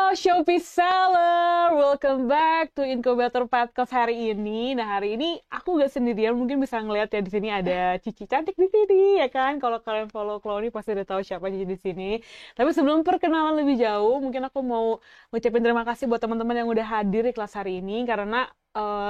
Shopee Seller, welcome back to Incubator Podcast hari ini. Nah, hari ini aku gak sendirian, mungkin bisa ngeliat ya di sini ada Cici cantik di sini, ya kan? Kalau kalian follow Clowny pasti udah tahu siapa Cici di sini. Tapi sebelum perkenalan lebih jauh, mungkin aku mau ngucapin terima kasih buat teman-teman yang udah hadir di kelas hari ini karena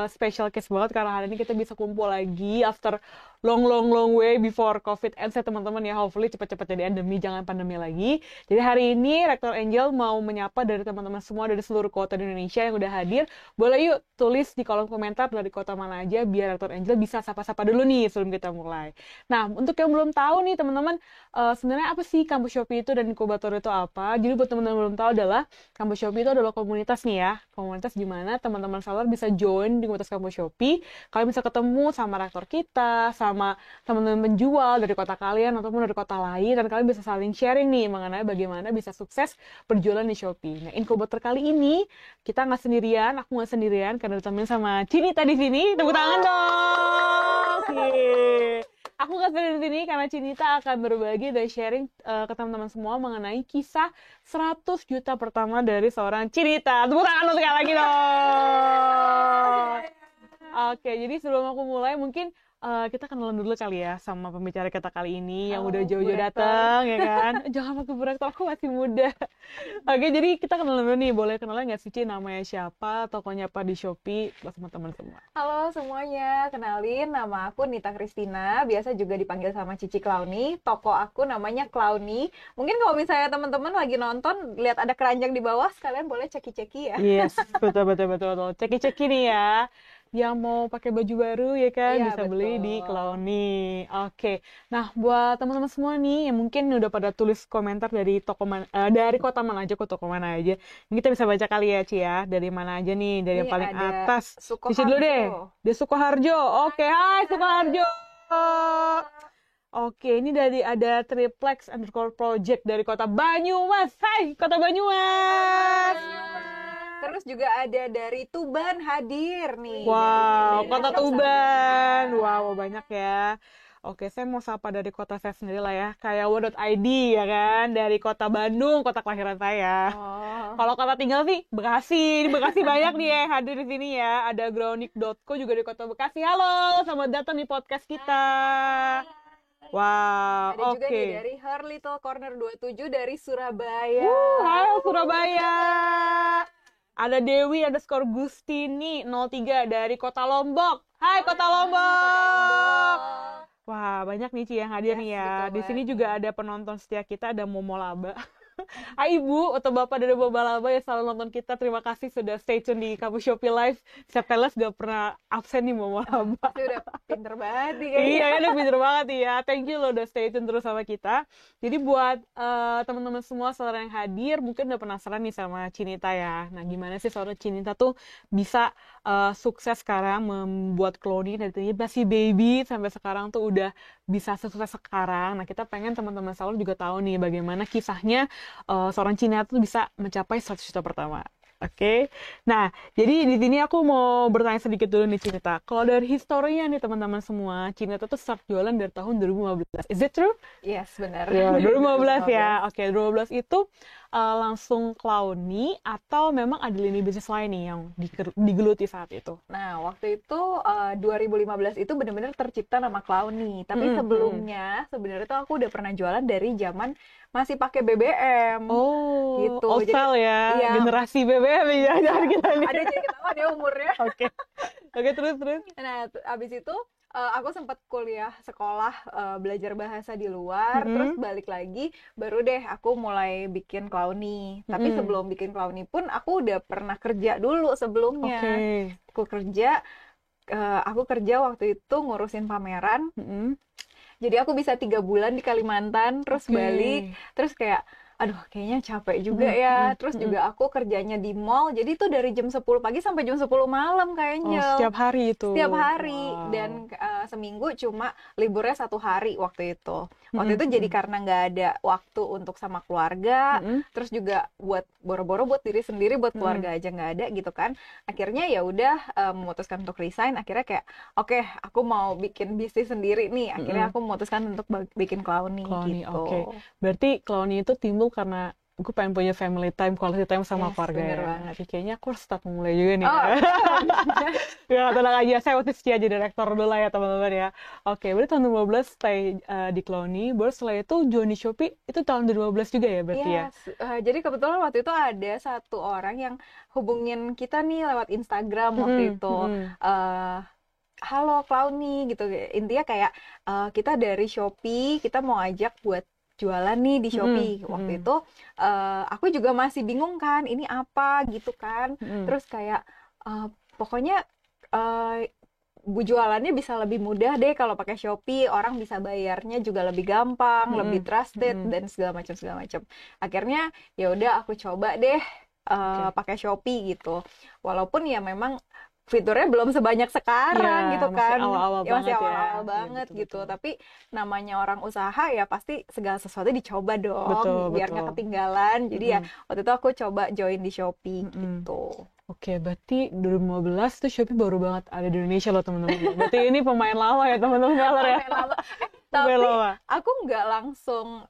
special case banget karena hari ini kita bisa kumpul lagi after long way before COVID ends ya teman-teman ya. Hopefully cepat-cepat jadi endemi, jangan pandemi lagi. Jadi hari ini Rektor Angel mau menyapa dari teman-teman semua dari seluruh kota di Indonesia yang udah hadir. Boleh yuk tulis di kolom komentar dari kota mana aja biar Rektor Angel bisa sapa-sapa dulu nih sebelum kita mulai. Nah, untuk yang belum tahu nih teman-teman, sebenarnya apa sih Kampus Shopee itu dan inkubator itu apa? Jadi buat teman-teman yang belum tahu adalah Kampus Shopee itu adalah komunitas nih ya. Komunitas di mana teman-teman seller bisa join di komunitas Kampus Shopee. Kalian bisa ketemu sama rektor kita, sama teman-teman penjual dari kota kalian ataupun dari kota lain, dan kalian bisa saling sharing nih mengenai bagaimana bisa sukses berjualan di Shopee. Nah, inkubator kali ini kita nggak sendirian, aku nggak sendirian karena ditemenin sama Cinita di sini. Tepuk tangan dong. Yeay. Aku nggak sendiri di sini karena Cinita akan berbagi dan sharing ke teman-teman semua mengenai kisah 100 juta pertama dari seorang Cinita. Tepuk tangan untuk sekali lagi dong. Oke, jadi sebelum aku mulai mungkin kita kenalan dulu kali ya sama pembicara kita kali ini yang udah jauh-jauh datang ya kan. Jangan pakai Bu Rektor, aku masih muda. Oke, jadi kita kenalan dulu nih. Boleh kenalan nggak sih, Ci? Namanya siapa, tokonya apa di Shopee, buat teman-teman semua. Halo semuanya, kenalin nama aku Nita Christina, biasa juga dipanggil sama Cici Clowny. Toko aku namanya Clowny. Mungkin kalau misalnya teman-teman lagi nonton, lihat ada keranjang di bawah, sekalian boleh ceki-ceki ya. Yes, betul. Ceki-ceki nih ya. Yang mau pakai baju baru ya kan, Iya, bisa beli betul. di Clowny. Oke. Nah, buat teman-teman semua nih yang mungkin udah pada tulis komentar dari dari kota mana aja ke toko mana aja. Ini kita bisa baca kali ya, Ci ya. Dari mana aja nih? Dari yang Ini paling ada atas. Sukoharjo. Di dulu deh. Di Sukoharjo. Oke, hai Sukoharjo. Oke, ini ada Triplex underscore project dari kota Banyumas. Hai, kota Banyumas. Terus juga ada dari Tuban hadir nih. Wow, Dari kota Shop Tuban. Sarjana. Wow, banyak ya. Oke, saya mau sapa dari kota saya sendiri lah ya. Kayak wo.id ya kan. Dari kota Bandung, kota kelahiran saya. Oh. Kalau kota tinggal sih Bekasi. Di Bekasi banyak nih ya hadir di sini ya. Ada grownik.co juga di kota Bekasi. Halo, selamat datang di podcast kita. Wow, Ada juga oke. nih dari Her Little Corner 27 dari Surabaya. Halo Surabaya. Ada Dewi underscore Gustini 03 dari kota Lombok. Hai kota Lombok. Wah, banyak nih Ci yang hadir nih ya. betul Di sini banget. juga ada penonton setia kita, ada Momo Laba. Hai Ibu atau Bapak dari Momo Laba yang selalu nonton kita. Terima kasih sudah stay tune di Kampus Shopee Live. Setiap kelas gak pernah absen nih Momo Laba. Pasti udah pinter banget nih kayaknya. Iya, udah pinter banget ya. Thank you loh udah stay tune terus sama kita. Jadi buat teman-teman semua saudara yang hadir, mungkin udah penasaran nih sama Cinita ya. Nah, gimana sih saudara Cinita tuh bisa sukses sekarang membuat Clowny dari tadinya masih baby sampai sekarang tuh udah bisa sukses sekarang. Nah, kita pengen teman-teman saudara juga tahu nih bagaimana kisahnya seorang Cinita tuh bisa mencapai 100 juta pertama. Oke, nah jadi di sini aku mau bertanya sedikit dulu nih Cinta. Kalau dari historinya nih teman-teman semua, Cinta tuh start jualan dari tahun 2015. Is it true? Yes, benar. Ya, 2015 ya. Oke, 2015 itu langsung Clowny atau memang ada lini bisnis lain nih yang digeluti saat itu? Nah, waktu itu 2015 itu benar-benar tercipta nama Clowny. Tapi sebelumnya sebenarnya tuh aku udah pernah jualan dari zaman masih pakai BBM. Oh, gitu. old Jadi, style ya, iya. generasi BBM ya, jangan kita nih. Ada jadi ketahuan ya umurnya. Oke, terus. Nah, abis itu aku sempat kuliah sekolah belajar bahasa di luar, terus balik lagi, baru deh aku mulai bikin Clowny. Tapi sebelum bikin Clowny pun aku udah pernah kerja dulu sebelumnya. Aku kerja waktu itu ngurusin pameran. Jadi aku bisa 3 bulan di Kalimantan, terus balik, terus kayak aduh kayaknya capek juga ya. Terus juga aku kerjanya di mall, jadi itu dari jam 10 pagi sampai jam 10 malam kayaknya. Setiap hari itu? Setiap hari. Wow. Dan seminggu cuma liburnya 1 hari waktu itu. Waktu itu jadi karena nggak ada waktu untuk sama keluarga, terus juga buat boro-boro buat diri sendiri, buat keluarga aja nggak ada gitu kan. Akhirnya ya udah memutuskan untuk resign. Akhirnya kayak oke, aku mau bikin bisnis sendiri nih. Akhirnya aku memutuskan untuk bikin Clowny gitu. Oke. Berarti Clowny itu timbul karena gue pengen punya family time, quality time sama keluarga bener ya. banget. Jadi kayaknya aku harus start mulai juga nih. Oh, Ya, tenang aja, saya waktu itu jadi direktur dulu lah ya teman-teman ya. Oke, berarti tahun 2015 stay di Clowny, baru setelah itu join di Shopee, itu tahun 2015 juga ya berarti ya? yes. Jadi kebetulan waktu itu ada satu orang yang hubungin kita nih lewat Instagram waktu itu. Halo Clowny gitu, intinya kayak kita dari Shopee, kita mau ajak buat jualan nih di Shopee. Waktu itu aku juga masih bingung kan, ini apa gitu kan. Terus kayak pokoknya jualannya bisa lebih mudah deh kalau pakai Shopee, orang bisa bayarnya juga lebih gampang, lebih trusted dan segala macam. Akhirnya ya udah aku coba deh pakai Shopee gitu. Walaupun ya memang fiturnya belum sebanyak sekarang gitu kan, masih awal-awal banget gitu. Tapi namanya orang usaha ya pasti segala sesuatu dicoba dong, biar nggak ketinggalan. Jadi ya waktu itu aku coba join di Shopee gitu. Oke, berarti 2015 tuh Shopee baru banget ada di Indonesia loh teman-teman. Berarti ini pemain lama ya teman-teman ya. Pemain lama. Tapi aku nggak langsung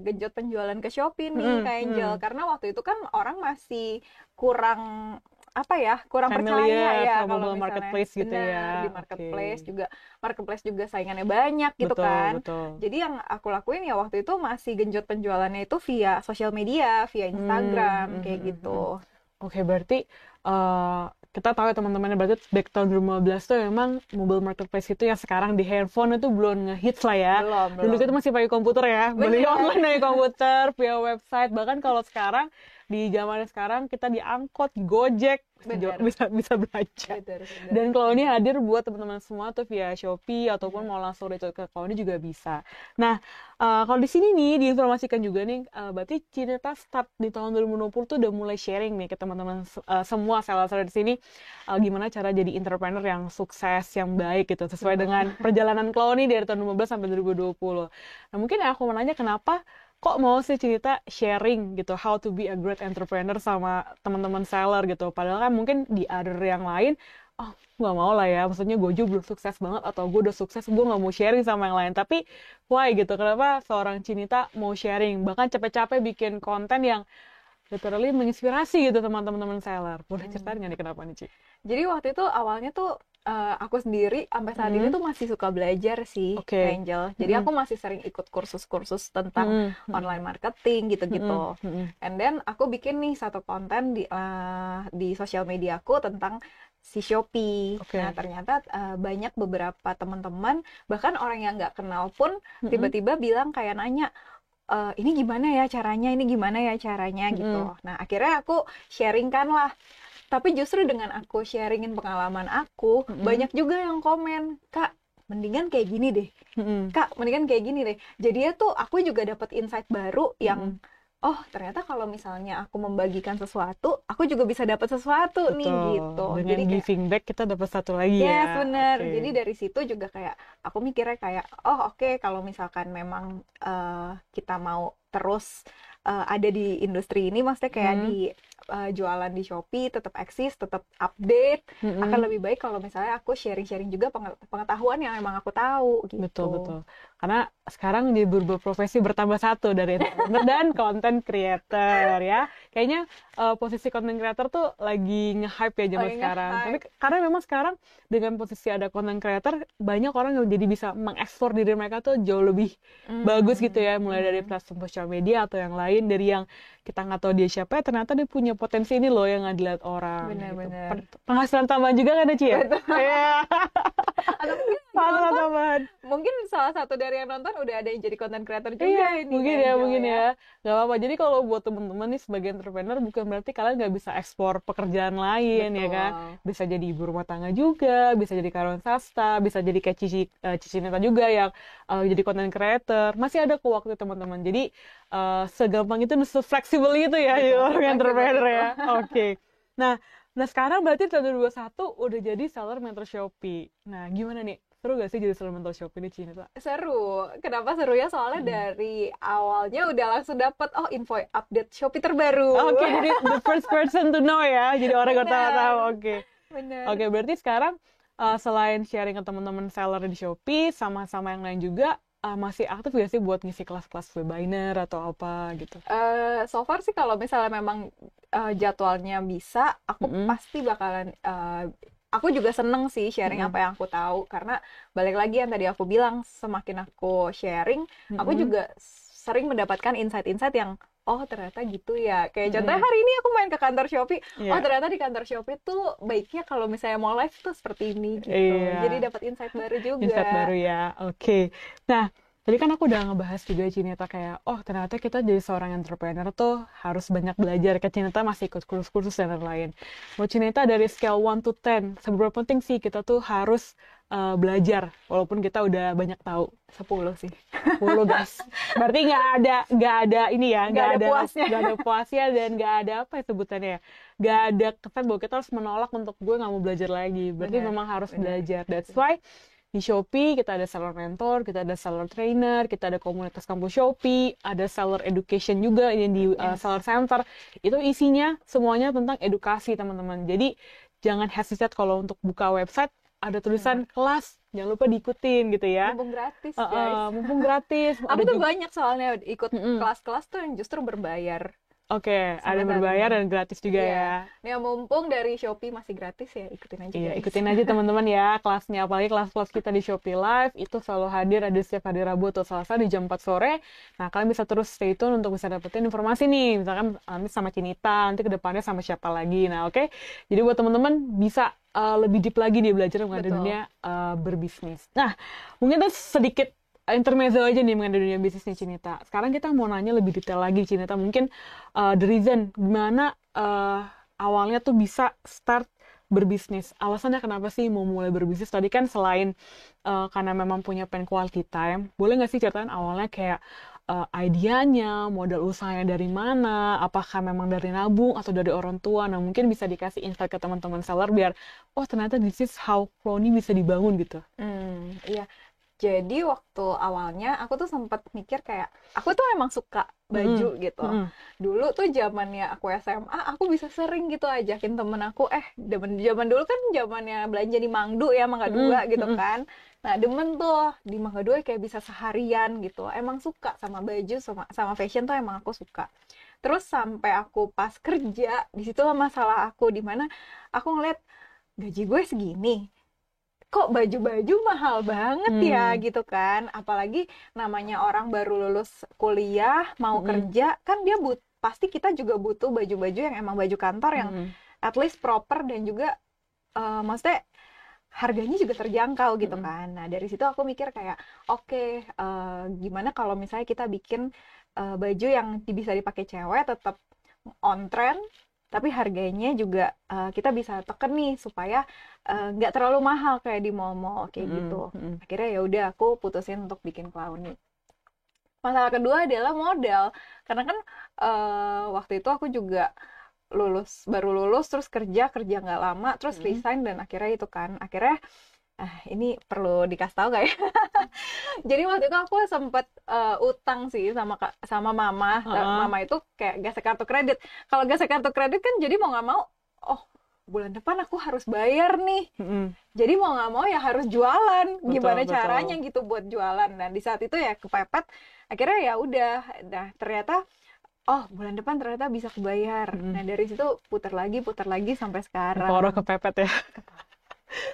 genjot penjualan ke Shopee nih, Kak Angel, karena waktu itu kan orang masih kurang percaya ya kalau misalnya marketplace gitu ya. Di marketplace juga saingannya banyak gitu kan. Jadi yang aku lakuin ya waktu itu masih genjot penjualannya itu via sosial media, via Instagram kayak gitu. Oke, berarti kita tahu ya teman-teman, berarti back tahun 2015 tuh memang mobile marketplace itu yang sekarang di handphone itu belum ngehits lah ya. Belum. Dulu kita masih pakai komputer ya, beli online dari komputer, via website. Bahkan kalau sekarang di zamannya sekarang kita diangkut, Gojek, bisa belanja. Dan kalau ini hadir buat teman-teman semua tuh via Shopee ataupun mau langsung itu ke kalau ini juga bisa. Nah, kalau di sini nih diinformasikan juga nih, berarti Cinta start di tahun 2020 tuh udah mulai sharing nih ke teman-teman semua seller-seller di sini gimana cara jadi entrepreneur yang sukses, yang baik gitu, sesuai dengan perjalanan Clowny dari tahun 2015 sampai 2020. Nah, mungkin aku mau nanya kenapa kok mau sih Cinta sharing gitu how to be a great entrepreneur sama teman-teman seller gitu, padahal kan mungkin di other yang lain nggak mau lah ya, maksudnya gue juga belum sukses banget atau gue udah sukses, gue nggak mau sharing sama yang lain. Tapi why gitu, kenapa seorang Cinta mau sharing, bahkan capek-capek bikin konten yang literally menginspirasi gitu teman-teman seller? Boleh ceritain nggak nih kenapa nih, Ci? Jadi waktu itu awalnya tuh aku sendiri sampai saat ini tuh masih suka belajar sih, Angel. Jadi aku masih sering ikut kursus-kursus tentang online marketing gitu-gitu. And then aku bikin nih satu konten di sosial media aku tentang si Shopee. Nah, ternyata banyak beberapa teman-teman, bahkan orang yang nggak kenal pun tiba-tiba bilang kayak nanya, ini gimana ya caranya gitu. Nah, akhirnya aku sharingkan lah. Tapi justru dengan aku sharingin pengalaman aku, banyak juga yang komen, Kak, mendingan kayak gini deh. Kak, mendingan kayak gini deh. Jadi tuh aku juga dapat insight baru yang ternyata kalau misalnya aku membagikan sesuatu, aku juga bisa dapat sesuatu nih gitu. Dengan jadi giving back kita dapat satu lagi ya. Yes, benar. Jadi dari situ juga kayak aku mikirnya kayak kalau misalkan memang kita mau terus ada di industri ini, maksudnya kayak di jualan di Shopee, tetap eksis, tetap update, akan lebih baik kalau misalnya aku sharing-sharing juga pengetahuan yang emang aku tahu gitu. Betul. Karena sekarang di berbagai profesi bertambah satu, dari entrepreneur dan content creator ya. Kayaknya posisi content creator tuh lagi nge-hype ya zaman sekarang. Tapi karena memang sekarang dengan posisi ada content creator, banyak orang yang jadi bisa mengeksplor diri mereka tuh jauh lebih bagus gitu ya. Mulai dari platform sosial media atau yang lain, dari yang kita nggak tahu dia siapa, ternyata dia punya potensi ini loh yang nggak dilihat orang. Benar-benar. Gitu. Penghasilan tambahan juga kan ya, Ci ya? Iya. Atau mungkin salah satu dari yang nonton udah ada yang jadi content creator juga. Iya, mungkin ya. Gak apa-apa. Jadi kalau buat teman-teman nih sebagai entrepreneur, bukan berarti kalian nggak bisa ekspor pekerjaan lain. Betul. Ya kan. Bisa jadi ibu rumah tangga juga, bisa jadi karyawan swasta, bisa jadi kayak Cici Neta juga yang jadi content creator. Masih ada kok waktu teman-teman. Jadi segampang itu, se-fleksibel itu ya orang entrepreneur ya. Oke. Nah sekarang berarti tahun 2021 udah jadi seller mentor Shopee. Nah, gimana nih? Seru gak sih jadi seller mentor Shopee ini, Cinta? Seru. Kenapa seru ya? Soalnya dari awalnya udah langsung dapet info update Shopee terbaru. Oke, jadi the first person to know ya. Jadi orang gak tahu. Oke. Bener. Oke, berarti sekarang selain sharing ke teman-teman seller di Shopee, sama-sama yang lain juga, masih aktif gak sih buat ngisi kelas-kelas webinar atau apa gitu? So far sih kalau misalnya memang jadwalnya bisa, aku pasti bakalan aku juga seneng sih sharing apa yang aku tahu, karena balik lagi yang tadi aku bilang, semakin aku sharing, aku juga sering mendapatkan insight-insight yang oh ternyata gitu ya. Kayak contohnya hari ini aku main ke kantor Shopee, oh ternyata di kantor Shopee tuh baiknya kalau misalnya mau live tuh seperti ini gitu. Jadi dapat insight baru juga. Insight baru ya, oke. Nah, tadi kan aku udah ngebahas juga Cinita kayak, oh ternyata kita jadi seorang entrepreneur tuh harus banyak belajar. Kayak Cinita masih ikut kursus-kursus dan lain-lain. Mau Cinita dari scale 1 to 10, seberapa penting sih kita tuh harus belajar, walaupun kita udah banyak tahu? 10 sih. 10 guys. Berarti nggak ada ini ya, nggak ada puasnya dan nggak ada apa ya sebutannya ya, nggak ada kesan bahwa kita harus menolak untuk gue nggak mau belajar lagi. Berarti memang harus belajar. That's why di Shopee kita ada seller mentor, kita ada seller trainer, kita ada komunitas kampus Shopee, ada seller education juga yang di seller center. Itu isinya semuanya tentang edukasi teman-teman. Jadi jangan hesitate kalau untuk buka website ada tulisan kelas, jangan lupa diikutin gitu ya. Mumpung gratis guys. Mumpung gratis. Aku tuh banyak soalnya ikut kelas-kelas tuh yang justru berbayar. Oke, ada berbayar dan gratis juga ya. Nih mumpung dari Shopee masih gratis ya, ikutin aja. Iya, ikutin aja teman-teman ya kelasnya. Apalagi kelas-kelas kita di Shopee Live itu selalu hadir, ada setiap hari Rabu atau Selasa di jam 4 sore. Nah, kalian bisa terus stay tune untuk bisa dapetin informasi nih. Misalkan nanti sama Cinita, nanti kedepannya sama siapa lagi. Nah, oke. Jadi buat teman-teman bisa lebih deep lagi nih belajar mengenai dunia berbisnis. Nah, mungkin itu sedikit intermezzo aja nih mengenai dunia bisnis nih Cinita. Sekarang kita mau nanya lebih detail lagi Cinita. Mungkin the reason gimana awalnya tuh bisa start berbisnis. Alasannya kenapa sih mau mulai berbisnis? Tadi kan selain karena memang punya pengen quality time, boleh nggak sih ceritain awalnya kayak idenya, modal usahanya dari mana, apakah memang dari nabung atau dari orang tua? Nah mungkin bisa dikasih insight ke teman-teman seller biar, oh ternyata this is how Clowny bisa dibangun gitu. Iya. Jadi waktu awalnya aku tuh sempat mikir kayak aku tuh emang suka baju gitu. Dulu tuh zamannya aku SMA, aku bisa sering gitu ajakin temen aku, zaman dulu kan zamannya belanja di Mangdu ya, Mangga 2 gitu kan. Nah, demen tuh di Mangga 2 kayak bisa seharian gitu. Emang suka sama baju sama fashion tuh emang aku suka. Terus sampai aku pas kerja, di situ masalah aku di mana aku ngeliat gaji gue segini. Kok baju-baju mahal banget ya gitu kan, apalagi namanya orang baru lulus kuliah mau kerja kan dia pasti kita juga butuh baju-baju yang emang baju kantor yang at least proper dan juga maksudnya harganya juga terjangkau gitu kan. Nah dari situ aku mikir kayak oke, gimana kalau misalnya kita bikin baju yang bisa dipakai cewek tetap on trend tapi harganya juga kita bisa teken nih supaya nggak terlalu mahal kayak di mall-mall kayak gitu. Akhirnya ya udah aku putusin untuk bikin Clowny. Masalah kedua adalah modal, karena kan waktu itu aku juga baru lulus terus kerja nggak lama terus resign dan akhirnya ini perlu dikasih tahu gak ya? Jadi waktu itu aku sempat utang sih sama mama. Mama itu kayak gasek kartu kredit. Kalau gasek kartu kredit kan jadi mau nggak mau, oh bulan depan aku harus bayar nih. Jadi mau nggak mau ya harus jualan. Gimana caranya gitu buat jualan? Dan di saat itu ya kepepet. Akhirnya ya udah. Nah ternyata bulan depan ternyata bisa kebayar. Nah dari situ putar lagi sampai sekarang. Kalau kepepet ya.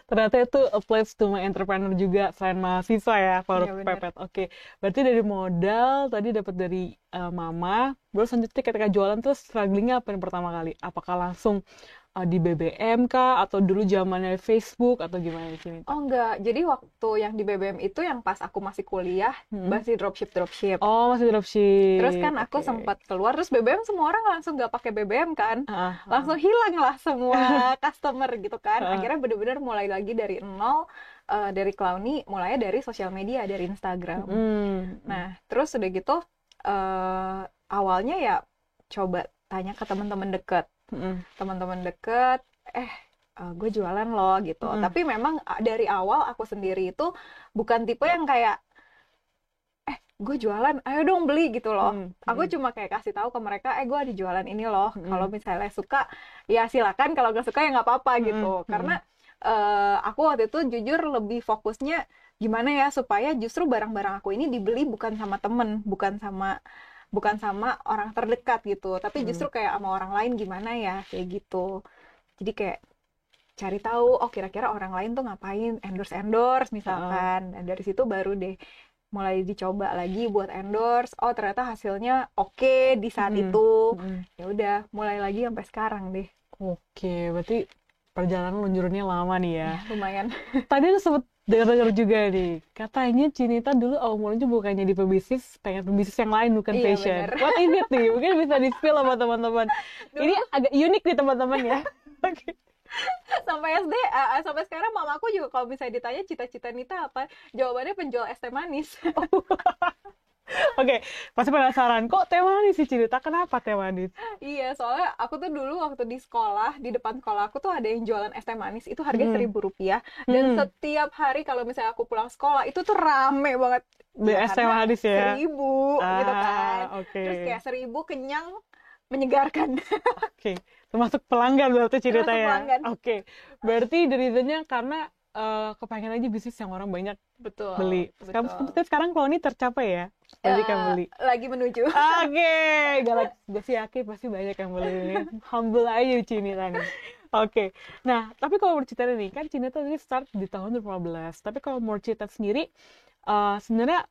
Ternyata itu applies to my entrepreneur juga selain mahasiswa ya, Power Kepepet. Oke, berarti dari modal tadi dapat dari mama, terus selanjutnya ketika jualan tuh strugglingnya apa yang pertama kali? Apakah langsung di BBM kah atau dulu zamannya Facebook atau gimana di sini? Oh enggak, jadi waktu yang di BBM itu yang pas aku masih kuliah masih dropship. Oh masih dropship. Terus kan aku sempat keluar, terus BBM semua orang langsung nggak pakai BBM kan, langsung hilang lah semua customer gitu kan. Akhirnya bener-bener mulai lagi dari nol, dari Clowny mulainya dari sosial media, dari Instagram. Nah terus udah gitu awalnya ya coba tanya ke teman-teman deket. Gue jualan loh gitu. Tapi memang dari awal aku sendiri itu bukan tipe yang kayak gue jualan, ayo dong beli gitu loh. Aku cuma kayak kasih tahu ke mereka, gue ada jualan ini loh. Kalau misalnya suka ya silakan, kalau gak suka ya nggak apa-apa gitu. Karena aku waktu itu jujur lebih fokusnya gimana ya supaya justru barang-barang aku ini dibeli bukan sama temen, bukan sama orang terdekat gitu, tapi justru kayak sama orang lain gimana ya, kayak gitu. Jadi kayak cari tahu, oh kira-kira orang lain tuh ngapain, endorse misalkan. Dan dari situ baru deh mulai dicoba lagi buat endorse. Oh ternyata hasilnya oke di saat itu. Ya udah, mulai lagi sampai sekarang deh. Oke, berarti perjalanan luncurnya lama nih ya. Ya, lumayan. Tadi lu sempet dengar juga nih, katanya Cinita dulu awal mulanya bukannya di pebisnis, pengen pebisnis yang lain bukan Iya, fashion. bener. What is it nih? Mungkin bisa di-spill sama teman-teman. Ini agak unik nih teman-teman ya. Oke. Sampai SD, sampai sekarang mamaku juga kalau misalnya ditanya cita-cita Nita apa, jawabannya penjual es teh manis. Oke, pasti penasaran, kok teh manis sih Cinita? Kenapa teh manis? Iya, soalnya aku tuh dulu waktu di sekolah, di depan sekolah aku tuh ada yang jualan es teh manis, itu harganya Rp1.000. Dan setiap hari kalau misalnya aku pulang sekolah, itu tuh rame banget. Beli es teh manis ya? 1.000 gitu kan. Oke. Terus kayak 1.000 kenyang, menyegarkan. Oke, termasuk pelanggan berarti Cinita Termasuk ya? pelanggan. Oke, berarti dari itunya karena kepengen aja bisnis yang orang banyak Betul. beli. Sekarang kalau ini tercapai ya? Banyak yang beli. Lagi menuju. Oke, gue sih yakin pasti banyak yang beli ini. Humble aja Cinita nih. Oke, nah tapi kalau bercerita nih, kan Cinita tadi start di tahun 2015. Tapi kalau mau cerita sendiri, sebenarnya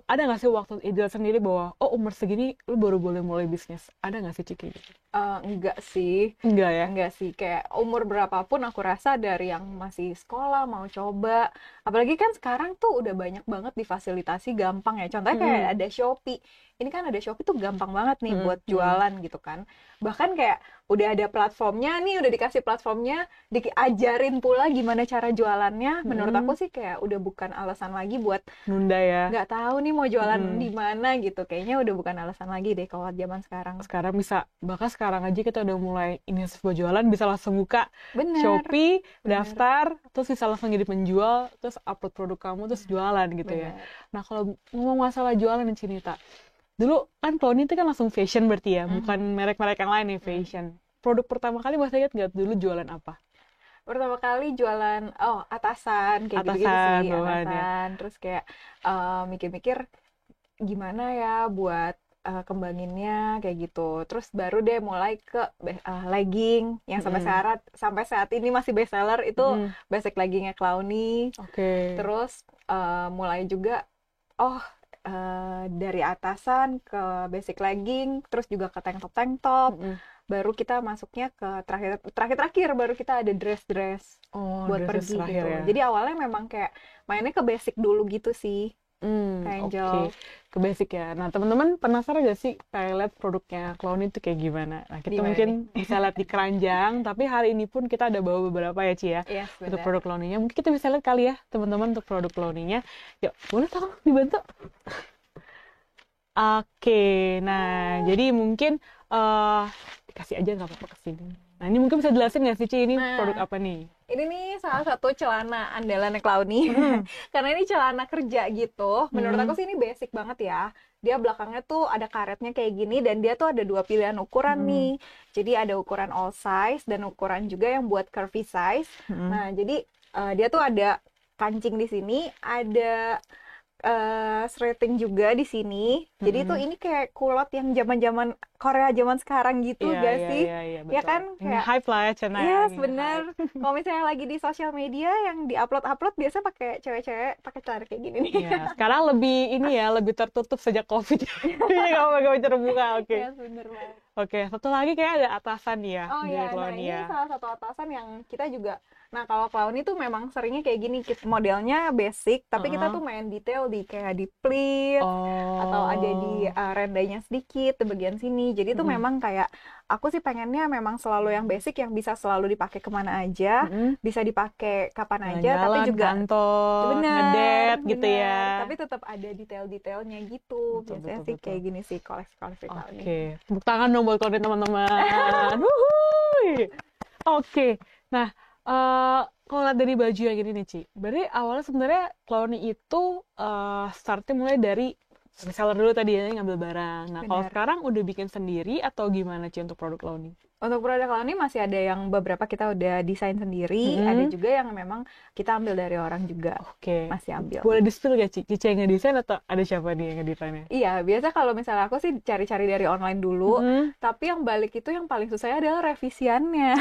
ada nggak sih waktu ideal sendiri bahwa umur segini lu baru boleh mulai bisnis? Ada nggak sih Ciki? Enggak sih. Enggak ya? Enggak sih, kayak umur berapapun aku rasa dari yang masih sekolah mau coba, apalagi kan sekarang tuh udah banyak banget difasilitasi gampang ya, contohnya kayak ada Shopee. Ini kan ada Shopee tuh gampang banget nih buat jualan gitu kan, bahkan kayak udah ada platformnya nih, udah dikasih platformnya, diajarin pula gimana cara jualannya. Menurut aku sih kayak udah bukan alasan lagi buat Nunda ya? nggak tahu nih mau jualan di mana gitu, kayaknya udah bukan alasan lagi deh kalau zaman sekarang. Sekarang bisa, bahkan sekarang aja kita udah mulai sebuah jualan, bisa langsung buka Bener. Shopee, daftar, terus bisa langsung jadi penjual, terus upload produk kamu, terus jualan gitu ya. Nah kalau ngomong masalah jualan nih Cinita, dulu kan Clowny itu kan langsung fashion berarti ya, bukan merek-merek yang lain nih, fashion. Produk pertama kali masih ingat nggak dulu jualan apa? Pertama kali jualan atasan kayak gitu-gitu sih, atasan. Terus kayak mikir-mikir gimana ya buat kembanginnya kayak gitu. Terus baru deh mulai ke legging yang sampai saat ini masih best seller itu basic leggingnya Clowny. Oke. Terus mulai juga dari atasan ke basic legging, terus juga ke tank top. Baru kita masuknya ke terakhir baru kita ada dress buat pergi gitu. Ya. Jadi awalnya memang kayak mainnya ke basic dulu gitu sih. Oke, ke basic ya. Nah teman-teman penasaran gak sih pengen lihat produknya Clowny itu kayak gimana? Nah kita mungkin bisa lihat di keranjang, tapi hari ini pun kita ada bawa beberapa ya Ci ya, untuk produk Clowny-nya. Mungkin kita bisa lihat kali ya teman-teman untuk produk Clowny-nya. Yuk, boleh tolong dibantu? Oke, nah jadi mungkin dikasih aja nggak apa-apa kesini. Nah ini mungkin bisa jelasin nggak sih Ci, ini produk apa nih? Ini nih salah satu celana andalan Clowny. Karena ini celana kerja gitu. Menurut aku sih ini basic banget ya. Dia belakangnya tuh ada karetnya kayak gini, dan dia tuh ada 2 pilihan ukuran nih. Jadi ada ukuran all size dan ukuran juga yang buat curvy size. Nah jadi dia tuh ada kancing di sini, ada threading juga di sini. Jadi tuh ini kayak kulot yang zaman-zaman Korea zaman sekarang gitu gak sih? Iya, Ya kan kayak hype lah ya channel. Yes, bener. Kalau misalnya lagi di sosial media yang di-upload biasa pakai cewek-cewek pakai celana kayak gini nih. Ya, sekarang lebih tertutup sejak Covid. Iya, kamu pakai terbuka. Oke. Yes, bener banget. Oke, satu lagi kayak ada atasan ya. Oh iya, nah ini salah satu atasan yang kita juga. Nah kalau Clowny tuh memang seringnya kayak gini, modelnya basic, tapi kita tuh main detail di kayak di pleat, atau ada di rendahnya sedikit di bagian sini. Jadi tuh memang kayak aku sih pengennya memang selalu yang basic, yang bisa selalu dipakai kemana aja, bisa dipakai kapan aja, tapi juga kantor, ngedet gitu ya. Tapi tetap ada detail-detailnya gitu. Biasanya sih kayak gini sih koleksi-koleksi Clowny. Oke, tepuk tangan dong buat Clowny teman-teman. Oke, nah kalau lihat dari baju yang gini nih Ci, berarti awalnya sebenarnya Clowny itu startnya mulai dari reseller dulu tadi ya, ngambil barang. Nah kalau sekarang udah bikin sendiri atau gimana Ci untuk produk Clowny? Untuk produk Launi masih ada yang beberapa kita udah desain sendiri, ada juga yang memang kita ambil dari orang juga. Oke. Masih ambil. Boleh di-spill gak, Cici yang ngedesain atau ada siapa nih yang ngedesainnya? Iya, biasa kalau misalnya aku sih cari-cari dari online dulu, tapi yang balik itu yang paling susahnya adalah revisiannya.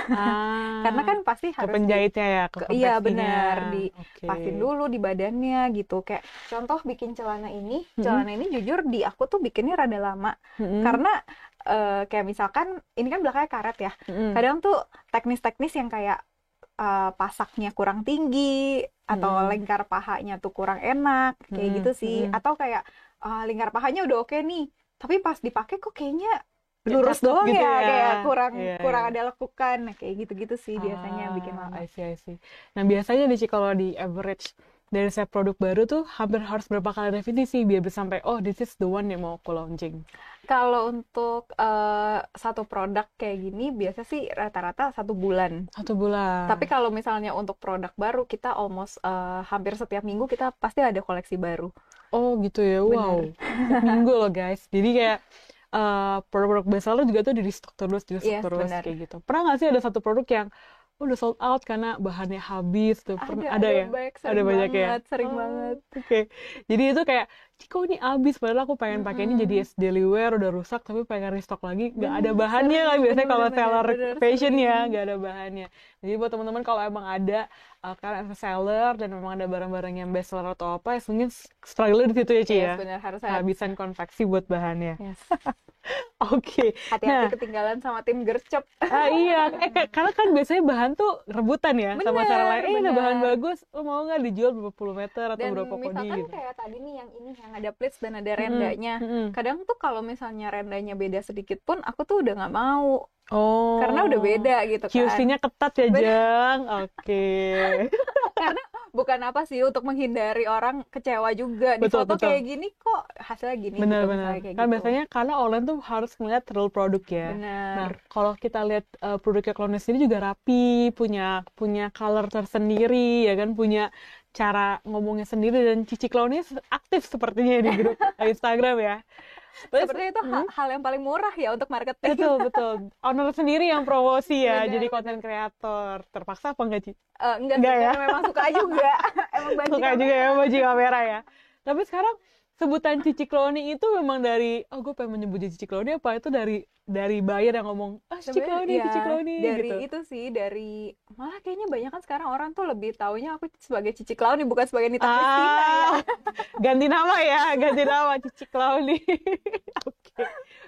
Karena kan pasti ke harus penjahitnya ya, ke konveksinya. iya benar, dipasin dulu di badannya gitu. Kayak contoh bikin celana ini jujur di aku tuh bikinnya rada lama. Karena kayak misalkan ini kan belakangnya karet ya. Kadang tuh teknis-teknis yang kayak pasaknya kurang tinggi atau lingkar pahanya tuh kurang enak kayak gitu sih. Atau kayak lingkar pahanya udah oke nih, tapi pas dipakai kok kayaknya lurus doang gitu ya, kayak kurang ada lekukan. Nah, kayak gitu-gitu sih biasanya bikin lama. I see. Nah, biasanya nih kalau di average dari setiap produk baru tuh hampir harus berapa kali revisi sih biar bisa sampai this is the one yang mau aku launching? Kalau untuk satu produk kayak gini biasa sih rata-rata 1 bulan. 1 bulan. Tapi kalau misalnya untuk produk baru kita almost hampir setiap minggu kita pasti ada koleksi baru. Oh gitu ya, wow. Setiap minggu loh guys. Jadi kayak produk-produk bestseller juga tuh di restock terus benar. kayak gitu. Pernah nggak sih ada satu produk yang udah sold out karena bahannya habis tuh? Ada ya? Ada banyak ya? Sering banget. Oke. Jadi itu kayak, kok ini habis padahal aku pengen pakai ini jadi as daily wear, udah rusak tapi pengen restock lagi, nggak ada bahannya kan biasanya kalau seller fashion ya, nggak ada bahannya. Jadi buat teman-teman kalau emang ada kan seller dan memang ada barang-barang yang best seller atau apa, ya mungkin struggle di situ ya Ci ya. Benar, harus kehabisan konveksi buat bahannya. Yes. Oke. Hati-hati ketinggalan sama tim gercep. Iya, karena kan biasanya bahan tuh rebutan ya sama seller lain. Ada bahan bagus, lo mau nggak dijual berapa puluh meter atau dan berapa kodi gitu. Dan misalkan kayak tadi nih yang ada pleats dan ada rendanya. Kadang tuh kalau misalnya rendanya beda sedikit pun aku tuh udah nggak mau. Karena udah beda gitu kan. QC-nya ketat ya, Jang. Oke. Karena bukan apa sih, untuk menghindari orang kecewa juga. Di foto kayak gini kok hasilnya gini. Benar-benar. Kan biasanya karena online tuh harus ngeliat real produk ya. Benar. Nah, kalau kita lihat produknya Clowny sendiri juga rapi, punya color tersendiri ya kan, punya cara ngomongnya sendiri, dan Cici Clowny aktif sepertinya di grup Instagram ya. Sepertinya itu hal yang paling murah ya untuk marketing. Betul. Owner sendiri yang promosi ya, jadi konten kreator. Terpaksa apa enggak, Ci? Enggak ya? Memang suka juga. Emang suka juga ya baju kamera ya. Tapi sekarang sebutan Cici Clowny itu memang dari, gue pengen menyebut Cici Clowny, apa itu dari buyer yang ngomong, Cici Clowny, ya, Cici Clowny dari gitu. itu sih, dari malah kayaknya banyak kan sekarang orang tuh lebih taunya aku sebagai Cici Clowny, bukan sebagai Nita Christina ya. Ganti nama Cici Clowny. Oke.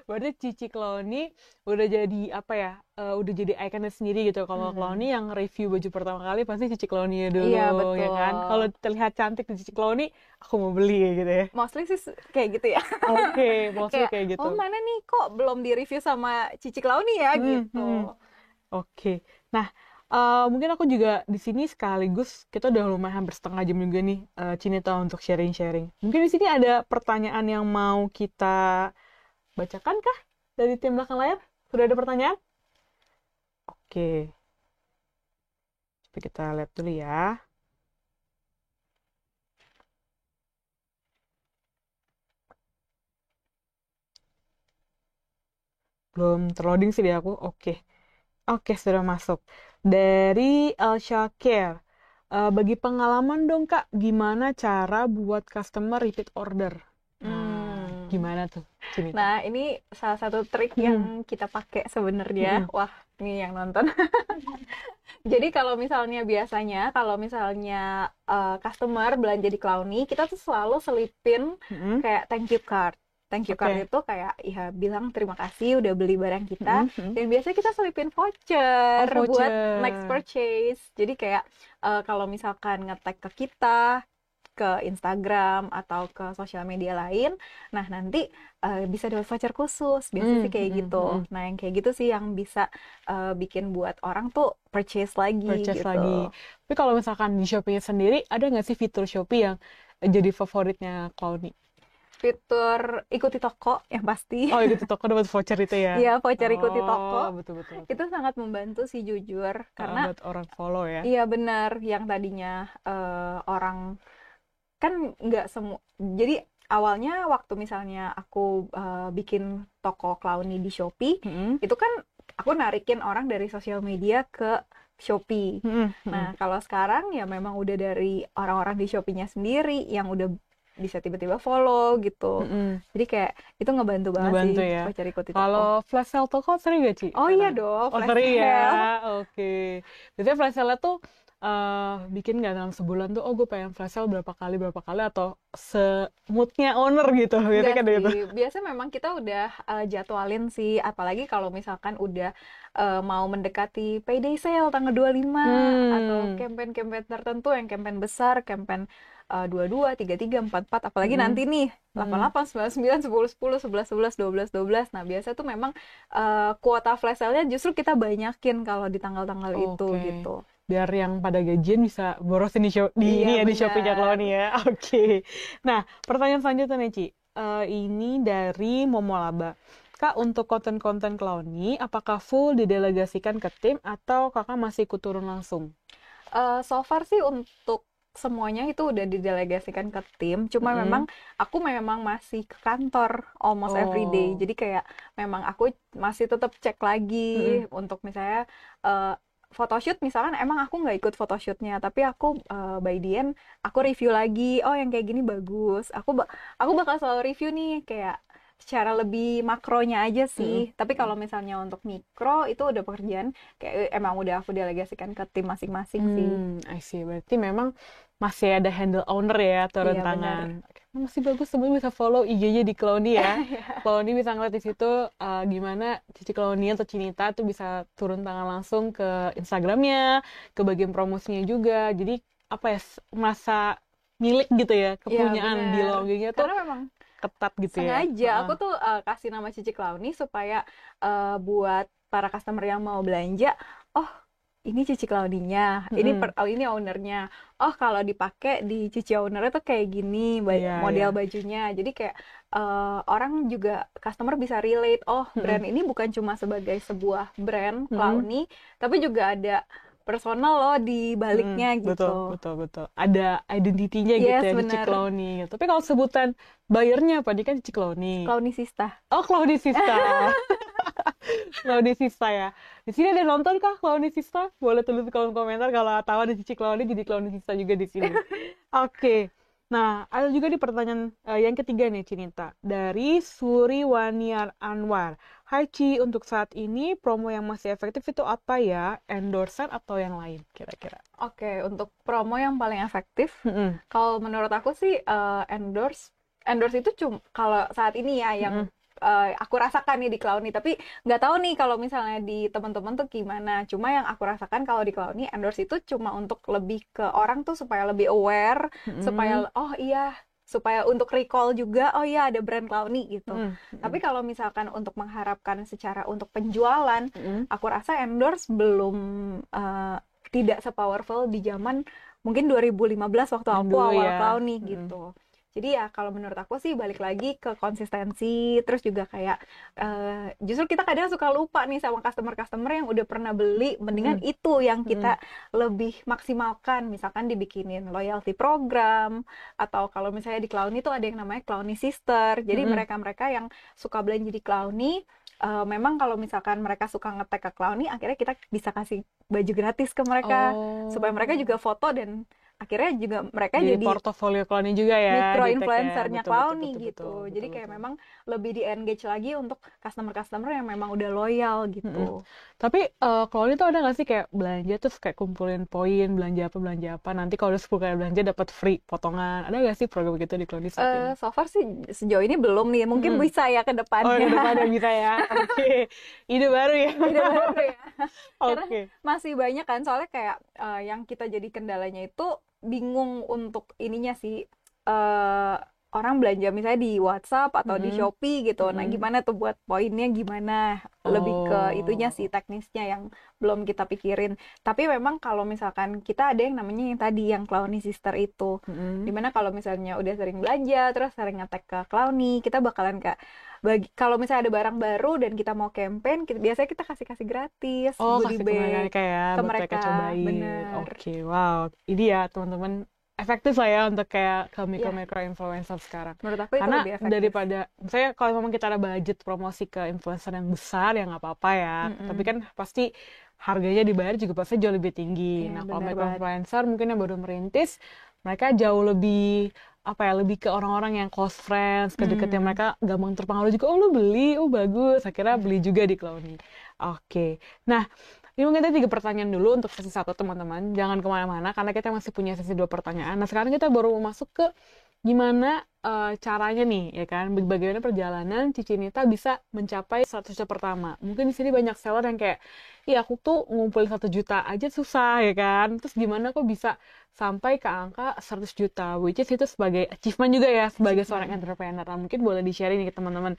Berarti Cici Clowny udah jadi apa ya? Udah jadi ikonnya sendiri gitu. Kalau Clowny yang review baju pertama kali pasti Cici Clowny dulu, iya, betul. Ya kan? Kalau terlihat cantik di Cici Clowny, aku mau beli gitu ya. Mostly sih kayak gitu ya. Oke, mostly kayak gitu. Oh, mana nih kok belum di-review sama Cici Clowny ya gitu. Oke. Nah, mungkin aku juga di sini sekaligus kita udah lumayan hampir setengah jam juga nih, Cinita, untuk sharing-sharing. Mungkin di sini ada pertanyaan yang mau kita bacakan kah dari tim belakang layar? Sudah ada pertanyaan? Oke. Coba kita lihat dulu ya. Belum terloading sih di aku. Oke, sudah masuk. Dari El Shakir. Bagi pengalaman dong Kak, gimana cara buat customer repeat order? Gimana tuh? Cinita? Nah, ini salah satu trik yang kita pakai sebenarnya. Wah, ini yang nonton. Jadi kalau misalnya biasanya, customer belanja di Clowny, kita tuh selalu selipin kayak thank you card. Thank you card itu kayak ya bilang terima kasih udah beli barang kita. Dan biasanya kita selipin voucher buat next purchase. Jadi kayak kalau misalkan nge-tag ke kita, ke Instagram atau ke sosial media lain, nah nanti bisa dapat voucher khusus. Biasanya sih kayak gitu. Nah, yang kayak gitu sih yang bisa bikin buat orang tuh purchase lagi gitu. Tapi kalau misalkan di Shopee sendiri, ada nggak sih fitur Shopee yang jadi favoritnya Clowny? Fitur ikuti toko yang pasti. Oh, ikuti toko dapat voucher itu ya? Iya, voucher ikuti toko. Betul. Itu sangat membantu sih jujur, karena buat orang follow ya. Iya benar, yang tadinya orang kan nggak semua. Jadi awalnya waktu misalnya aku bikin toko Clowny di Shopee, itu kan aku narikin orang dari sosial media ke Shopee. Nah, kalau sekarang ya memang udah dari orang-orang di Shopee-nya sendiri yang udah bisa tiba-tiba follow gitu. Jadi kayak itu ngebantu banget sih ya. cari ikut Kalau flash sale toko sering gak, Ci? Oh iya dong, Oh flash sering ya, sale. oke. Biasanya flash sale tuh bikin nggak dalam sebulan tuh, oh gue pengen flash sale berapa kali atau semutnya owner gitu, biasanya kan gitu. Sih, biasa memang kita udah jadwalin sih, apalagi kalau misalkan udah mau mendekati payday sale tanggal 25 atau campaign-campaign tertentu yang campaign besar, campaign 22, 33, 44, apalagi nanti nih 88, 99, 10, 10, 11, 11, 12, 12. Nah, biasa tuh memang kuota flash sale-nya justru kita banyakin kalau di tanggal-tanggal itu gitu. Biar yang pada gajian bisa borosin di Shopee-nya Clowny ya. Oke. Nah, pertanyaan selanjutnya nih, Ci. Ini dari Momolaba. Kak, untuk konten-konten Clowny, apakah full didelegasikan ke tim atau kakak masih ikut turun langsung? So far sih untuk semuanya itu udah didelegasikan ke tim, cuma memang aku memang masih ke kantor almost every day. Jadi kayak memang aku masih tetap cek lagi untuk misalnya photoshoot misalkan, emang aku nggak ikut photoshootnya, tapi aku by the end aku review lagi, oh yang kayak gini bagus, aku bakal selalu review nih kayak secara lebih makronya aja sih. Tapi kalau misalnya untuk mikro itu udah pekerjaan kayak emang udah aku delegasikan ke tim masing-masing sih. I see. Berarti memang masih ada handle owner ya, turun tangan. Masih bagus, semuanya bisa follow IG-nya di Clowny ya. Clowny bisa ngeliat di situ gimana Cici Clowny atau Cinita tuh bisa turun tangan langsung ke Instagramnya, ke bagian promosinya juga. Jadi apa ya, masa milik gitu ya, kepunyaan belongingnya tuh. Karena memang ketat gitu sengaja ya. aku tuh kasih nama Cici Clowny supaya buat para customer yang mau belanja, oh ini Cici Clowny-nya, ini ownernya. Oh kalau dipakai di Cici ownernya tuh kayak gini model bajunya. Jadi kayak orang juga customer bisa relate. Oh brand ini bukan cuma sebagai sebuah brand Clowny, tapi juga ada personal loh di baliknya gitu. Betul. Ada identitinya gitu ya, Cici Clowny gitu. Tapi kalau sebutan bayarnya apa? Dia kan Cici Clowny. Clownisista. Oh, Clownisista. Clownisista ya. Di sini ada nonton kah Clownisista? Boleh tulis di kolom komentar kalau tahu ada Cici Clowny, jadi Clownisista juga di sini. Oke. Nah, ada juga di pertanyaan yang ketiga nih, Cinita. Dari Suriwaniar Anwar. Hai Ci, untuk saat ini promo yang masih efektif itu apa ya? Endorser atau yang lain kira-kira? Oke, untuk promo yang paling efektif, kalau menurut aku sih endorse itu cuma kalau saat ini ya yang aku rasakan nih di Clowny, tapi nggak tahu nih kalau misalnya di teman-teman tuh gimana. Cuma yang aku rasakan kalau di Clowny, endorse itu cuma untuk lebih ke orang tuh supaya lebih aware, supaya oh iya, supaya untuk recall juga, oh iya ada brand Clowny gitu. Tapi kalau misalkan untuk mengharapkan secara untuk penjualan, aku rasa endorse belum tidak sepowerful di zaman mungkin 2015 waktu aku awal Clowny gitu. Jadi ya kalau menurut aku sih balik lagi ke konsistensi, terus juga kayak justru kita kadang suka lupa nih sama customer-customer yang udah pernah beli, mendingan itu yang kita lebih maksimalkan, misalkan dibikinin loyalty program, atau kalau misalnya di Clowny itu ada yang namanya Clowny Sister, jadi mereka-mereka yang suka belanja di Clowny, memang kalau misalkan mereka suka nge-tag ke Clowny, akhirnya kita bisa kasih baju gratis ke mereka, supaya mereka juga foto dan akhirnya juga mereka jadi portofolio Clowny juga ya, mikro influencernya Clowny gitu. Jadi kayak memang lebih di engage lagi untuk customer yang memang udah loyal gitu. Tapi Clowny tuh ada nggak sih kayak belanja terus kayak kumpulin poin, belanja apa nanti kalau udah 10 kali belanja dapat free potongan, ada nggak sih program gitu di Clowny saat ini? So far sih sejauh ini belum nih, mungkin bisa ya ke depannya. Ke depannya bisa ya. Oke. Ide baru ya. Karena masih banyak kan, soalnya kayak yang kita jadi kendalanya itu bingung untuk ininya sih, orang belanja misalnya di WhatsApp atau di Shopee gitu. Nah, gimana tuh buat poinnya gimana? Lebih ke itunya sih, teknisnya yang belum kita pikirin. Tapi memang kalau misalkan kita ada yang namanya yang tadi yang Clowny Sister itu. Dimana kalau misalnya udah sering belanja terus sering nge-tag ke Clowny, kita bakalan kalau misalnya ada barang baru dan kita mau campaign, biasanya kita kasih gratis goodie bag ke mereka cobain. Bener. Oke, wow. Ini ya teman-teman efektif lah ya untuk kayak ke mikro influencer sekarang. Menurut aku itu Karena lebih efektif. daripada misalnya kalau memang kita ada budget promosi ke influencer yang besar ya nggak apa-apa ya. Tapi kan pasti harganya dibayar juga pasti jauh lebih tinggi. Nah, kalau mikro influencer mungkin yang baru merintis, mereka jauh lebih lebih ke orang-orang yang close friends, ke dekatnya mereka gampang terpengaruh juga. Oh, lu beli, oh bagus, akhirnya beli juga di Clowny. Oke. Nah, ini mungkin kita 3 pertanyaan dulu untuk sesi 1 teman-teman. Jangan kemana-mana karena kita masih punya sesi 2 pertanyaan. Nah, sekarang kita baru masuk ke gimana caranya nih, ya kan? Bagaimana perjalanan Cici Nita bisa mencapai 100 juta pertama. Mungkin di sini banyak seller yang kayak, iya aku tuh ngumpulin 1 juta aja susah, ya kan? Terus gimana kok bisa sampai ke angka 100 juta, which is itu sebagai achievement juga ya, sebagai seorang entrepreneur. Nah, mungkin boleh di-share nih ke teman-teman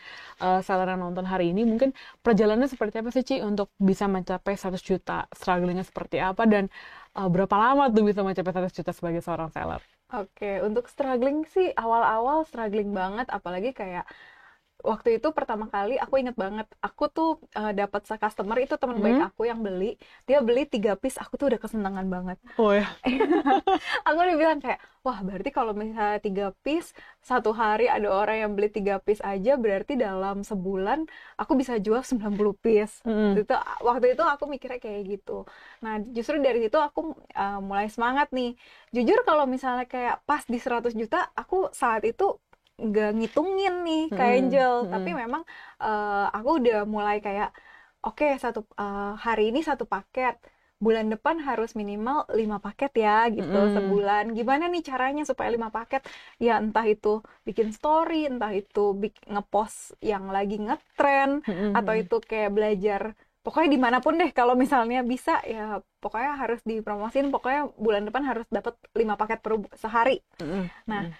seller yang nonton hari ini, mungkin perjalanannya seperti apa sih, Ci, untuk bisa mencapai 100 juta, strugglingnya seperti apa, dan berapa lama tuh bisa mencapai 100 juta sebagai seorang seller? Oke, untuk struggling sih awal-awal struggling banget, apalagi kayak waktu itu pertama kali aku inget banget, aku tuh dapat customer itu teman baik aku yang beli, dia beli 3 piece, aku tuh udah kesenangan banget. Oh ya. Aku udah bilang kayak, wah berarti kalau misalnya 3 piece, 1 hari ada orang yang beli 3 piece aja, berarti dalam sebulan aku bisa jual 90 piece. Waktu itu aku mikirnya kayak gitu. Nah justru dari situ aku mulai semangat nih. Jujur kalau misalnya kayak pas di 100 juta, aku saat itu nggak ngitungin nih Kak Angel, tapi memang aku udah mulai kayak oke, hari ini 1 paket, bulan depan harus minimal 5 paket ya gitu sebulan. Gimana nih caranya supaya 5 paket? Ya entah itu bikin story, entah itu ngepost yang lagi ngetren, atau itu kayak belajar. Pokoknya dimanapun deh, kalau misalnya bisa ya pokoknya harus dipromosin, pokoknya bulan depan harus dapat 5 paket per sehari. Nah,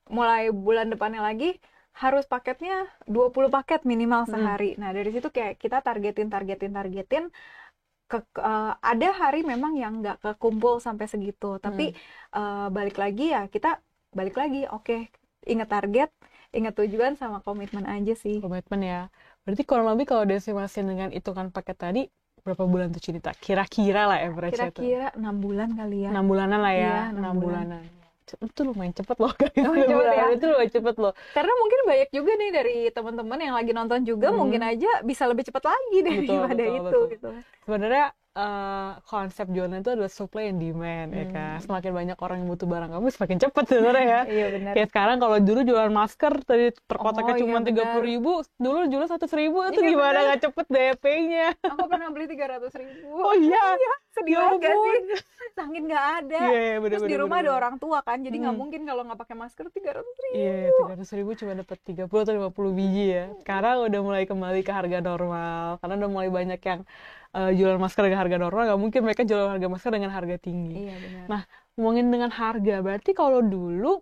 mulai bulan depannya lagi harus paketnya 20 paket minimal sehari. Nah, dari situ kayak kita targetin. Ada hari memang yang nggak kekumpul sampai segitu, tapi balik lagi, oke, ingat target, ingat tujuan, sama komitmen aja sih. Komitmen ya. Berarti kurang lebih kalau desimasiin dengan hitungan paket tadi, berapa bulan tuh Cinta? Kira-kira lah average-nya tuh. Kira-kira 6 bulan kali ya. 6 bulanan lah ya. Iya, 6 bulanan. Itu lumayan cepet loh guys. Itu lumayan cepet loh. Karena mungkin banyak juga nih dari teman-teman yang lagi nonton juga, mungkin aja bisa lebih cepat lagi daripada itu. Gitu. Sebenarnya konsep jualan itu adalah supply and demand, ya kan. Semakin banyak orang yang butuh barang kamu, semakin cepat sebenarnya ya. Iya benar. Kayak sekarang kalau dulu jualan masker tadi per kotaknya cuma 30.000, dulu jual 100.000, itu gimana nggak cepet DP-nya? Aku pernah beli 300.000. Oh iya, sedih banget sih. Saking nggak ada. Terus di rumah ada orang tua kan, jadi nggak mungkin kalau nggak pakai masker 300.000. Iya, 300.000 cuma dapat 30 atau 50 biji ya. Sekarang udah mulai kembali ke harga normal, karena udah mulai banyak yang jualan masker dengan harga normal. Nggak mungkin mereka jual harga masker dengan harga tinggi. Iya benar. Nah, ngomongin dengan harga, berarti kalau dulu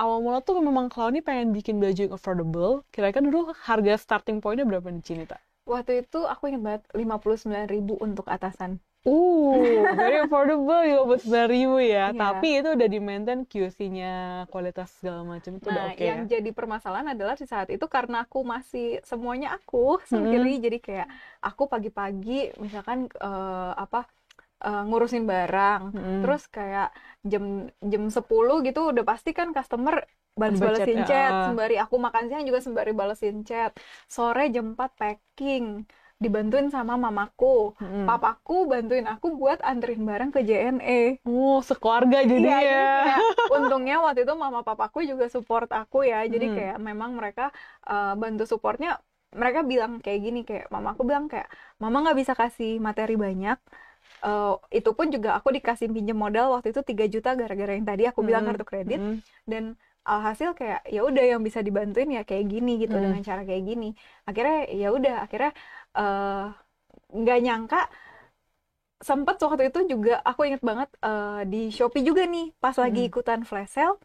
awal mula tuh memang Clowny pengen bikin baju yang affordable. Kira-kira dulu harga starting point-nya berapa nih Cinta? Waktu itu aku ingat banget 59.000 untuk atasan. Very affordable, 59.000 ya. Tapi itu udah di-maintain QC-nya, kualitas segala macam itu udah oke. Yang jadi permasalahan adalah di saat itu karena aku masih semuanya aku sendiri, jadi kayak aku pagi-pagi misalkan ngurusin barang, terus kayak jam 10 gitu udah pasti kan customer balesin chat, sembari aku makan siang juga sembari balesin chat. Sore jam 4 packing, dibantuin sama mamaku, papaku bantuin aku buat anterin barang ke JNE. Sekeluarga jadi ya. Untungnya waktu itu mama papaku juga support aku ya, jadi kayak memang mereka bantu supportnya. Mereka bilang kayak gini, kayak mamaku bilang kayak, mama nggak bisa kasih materi banyak. Itu pun juga aku dikasih pinjam modal waktu itu 3 juta gara-gara yang tadi aku bilang kartu kredit. Dan alhasil kayak ya udah yang bisa dibantuin ya kayak gini gitu, dengan cara kayak gini. Akhirnya ya udah, nggak nyangka sempet waktu itu juga aku inget banget di Shopee juga nih pas lagi ikutan flash sale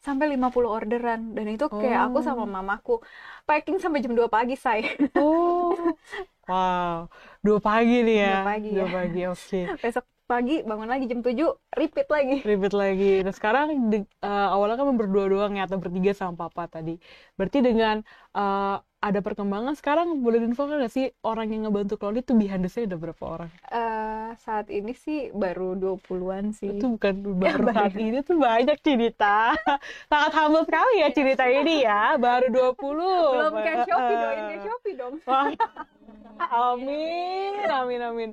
sampai 50 orderan, dan itu kayak aku sama mamaku packing sampai jam 2 pagi say. Wow, 2 pagi nih ya. 2 pagi, oke. Besok pagi bangun lagi jam 7, repeat lagi. Nah sekarang awalnya kan berdua doang ya, atau bertiga sama papa tadi. Berarti dengan ada perkembangan sekarang, boleh diinfokan nggak sih orang yang ngebantu Cloudy itu behind the scene ada berapa orang? Saat ini sih baru 20-an sih. Itu bukan baru saat ini tuh banyak Cinita. Sangat humble sekali ya Cinita ini ya, baru 20. Belum kayak Shopee, doain kayak Shopee dong. Wah, amin.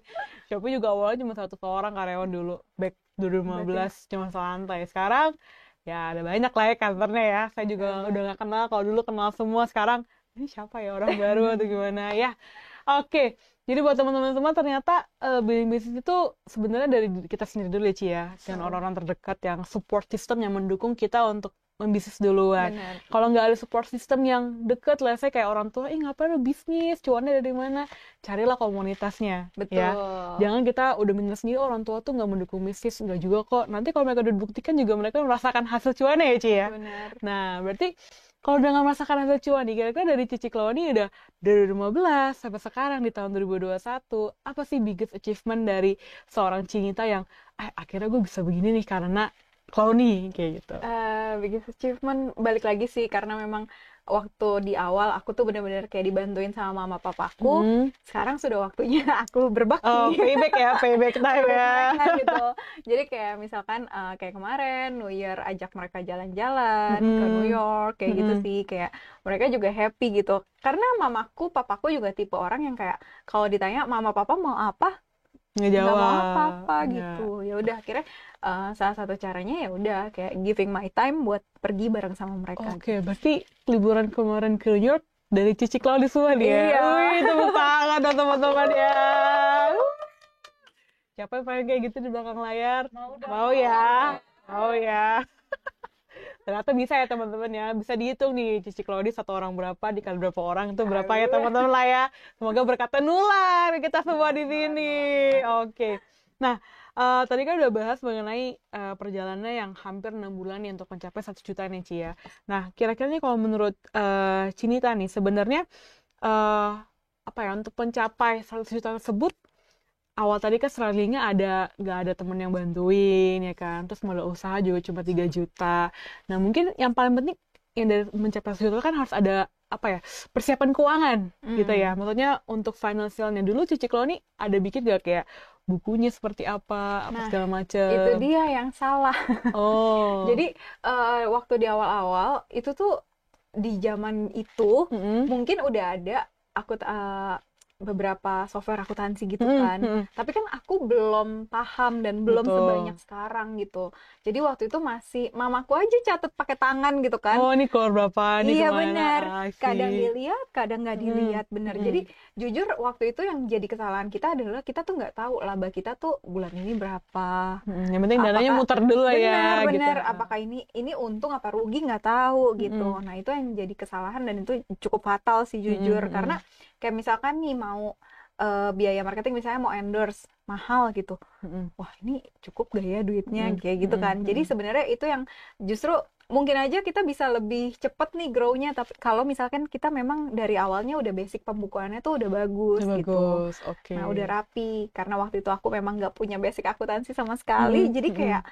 Shopee juga awalnya cuma 100 orang karyawan dulu, back 2015 cuma santai. Sekarang ya ada banyak lah ya kantornya ya. Saya juga udah nggak kenal, kalau dulu kenal semua, sekarang ini siapa ya orang baru atau gimana ya. Oke, jadi buat teman-teman semua ternyata bisnis itu sebenarnya dari kita sendiri dulu ya Ci ya, dan orang-orang terdekat yang support system yang mendukung kita untuk membisnis duluan. Kalau nggak ada support system yang deket lah, saya kayak orang tua, ngapain lo bisnis, cuannya dari mana? Carilah komunitasnya. Betul. Ya. Jangan kita udah bener sendiri, orang tua tuh nggak mendukung bisnis, nggak juga kok. Nanti kalau mereka udah dibuktikan juga mereka merasakan hasil cuannya ya Ci ya. Benar. Nah, berarti kalau udah nggak merasakan hasil cuan nih, kira-kira dari Cici Cloudy udah dari 2015 sampai sekarang di tahun 2021, apa sih biggest achievement dari seorang Cinita yang akhirnya gue bisa begini nih karena Cloudy kayak gitu? Biggest achievement balik lagi sih, karena memang waktu di awal aku tuh benar-benar kayak dibantuin sama mama papaku. Sekarang sudah waktunya aku berbakti. Oh, payback time ya. Gitu. Jadi kayak misalkan kayak kemarin New Year ajak mereka jalan-jalan ke New York kayak gitu sih, kayak mereka juga happy gitu. Karena mamaku, papaku juga tipe orang yang kayak kalau ditanya mama papa mau apa, nggak mau apa-apa gitu. Ya udah akhirnya salah satu caranya ya udah kayak giving my time buat pergi bareng sama mereka. Oke, berarti liburan kemarin ke New York dari Cici Cloudy semua dia. Iya. Wih, tepuk tangan dong teman-teman ya. Siapa yang pengen kayak gitu di belakang layar? Mau ya. Ternyata bisa ya teman-teman ya, bisa dihitung nih Cici Cloudy satu orang berapa dikali berapa orang itu berapa ya teman-teman lah ya. Semoga berkat nular kita semua di sini. Oke. Nah, tadi kan udah bahas mengenai perjalanannya yang hampir 6 bulan nih untuk mencapai 1 juta nih Ci ya. Nah, kira-kira nih kalau menurut Cinita nih sebenarnya untuk mencapai 1 juta tersebut, awal tadi kan strugglingnya nggak ada temen yang bantuin ya kan, terus modal usaha juga cuma 3 juta. Nah mungkin yang paling penting yang dari mencapai 1 juta kan harus ada persiapan keuangan gitu ya. Maksudnya untuk financialnya dulu Cici Cloudy ada bikin gak kayak bukunya seperti apa segala macam? Itu dia yang salah. Jadi waktu di awal-awal itu tuh di zaman itu mungkin udah ada beberapa software akuntansi gitu kan. Tapi kan aku belum paham dan belum sebanyak sekarang gitu. Jadi waktu itu masih mamaku aja catat pakai tangan gitu kan. Oh, ini keluar berapa nih? Iya benar. Kadang dilihat, kadang nggak dilihat, benar. Jadi jujur waktu itu yang jadi kesalahan kita adalah kita tuh nggak tahu laba kita tuh bulan ini berapa. Yang penting dananya muter dulu ya. Benar. Gitu. Apakah ini untung apa rugi nggak tahu gitu. Nah itu yang jadi kesalahan dan itu cukup fatal sih jujur. Karena kayak misalkan nih mau biaya marketing misalnya mau endorse mahal gitu, wah ini cukup gak ya duitnya kayak gitu kan. Jadi sebenarnya itu yang justru mungkin aja kita bisa lebih cepet nih grow-nya, tapi kalau misalkan kita memang dari awalnya udah basic pembukuannya tuh udah bagus gitu. Nah udah rapi, karena waktu itu aku memang nggak punya basic akuntansi sama sekali, jadi kayak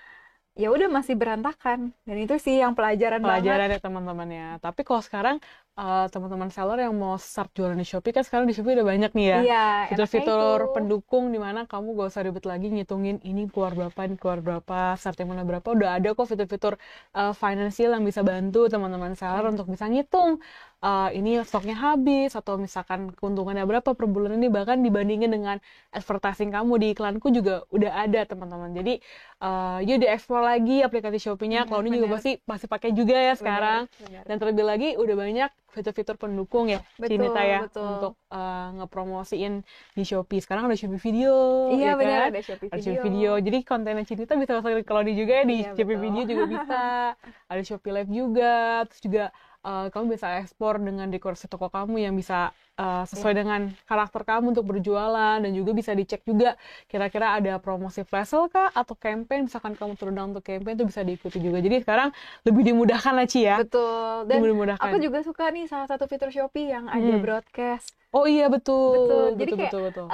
ya udah masih berantakan. Dan itu sih yang pelajaran ya teman-teman ya. Tapi kalau sekarang teman-teman seller yang mau start jualan di Shopee kan sekarang di Shopee udah banyak nih ya. Iya, fitur-fitur pendukung di mana kamu gak usah ribet lagi ngitungin ini keluar berapa, starting mana berapa. Udah ada kok fitur-fitur financial yang bisa bantu teman-teman seller untuk bisa ngitung ini stoknya habis atau misalkan keuntungannya berapa per bulan ini, bahkan dibandingin dengan advertising kamu di iklanku juga udah ada teman-teman. Jadi yuk di-explore lagi aplikasi Shopee-nya. Cloudy juga pasti pakai juga ya sekarang. Dan terlebih lagi udah banyak fitur-fitur pendukung ya Cinita ya untuk ngepromosiin di Shopee. Sekarang ada Shopee Video. Iya benar, kan? ada Shopee Ada Shopee Video. Jadi kontennya Cinita bisa masuk ke Cloudy juga ya di Shopee Video juga bisa. Ada Shopee Live juga. Terus juga kamu bisa ekspor dengan dekorasi toko kamu yang bisa sesuai dengan karakter kamu untuk berjualan, dan juga bisa dicek juga kira-kira ada promosi flash sale kah atau campaign, misalkan kamu terundang untuk campaign itu bisa diikuti juga. Jadi sekarang lebih dimudahkan lah Ci ya. Betul. Dan Lebih dimudahkan. aku juga suka nih salah satu fitur Shopee yang ada broadcast. Oh iya betul. Betul. Jadi kayak betul.